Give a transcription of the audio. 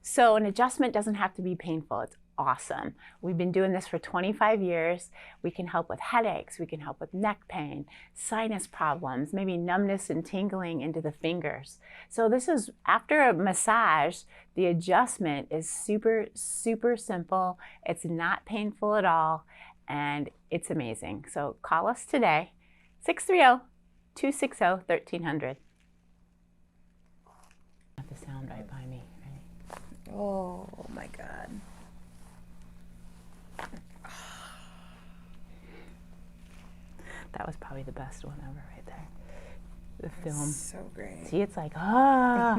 So an adjustment doesn't have to be painful. It's awesome. We've been doing this for 25 years. We can help with headaches. We can help with neck pain, sinus problems, maybe numbness and tingling into the fingers. So this is, after a massage, the adjustment is super, super simple. It's not painful at all, and it's amazing. So call us today, 630-260-1300. Have the sound right by me. Oh my God. That was probably the best one ever right there. The film. So great. See, it's like, ah.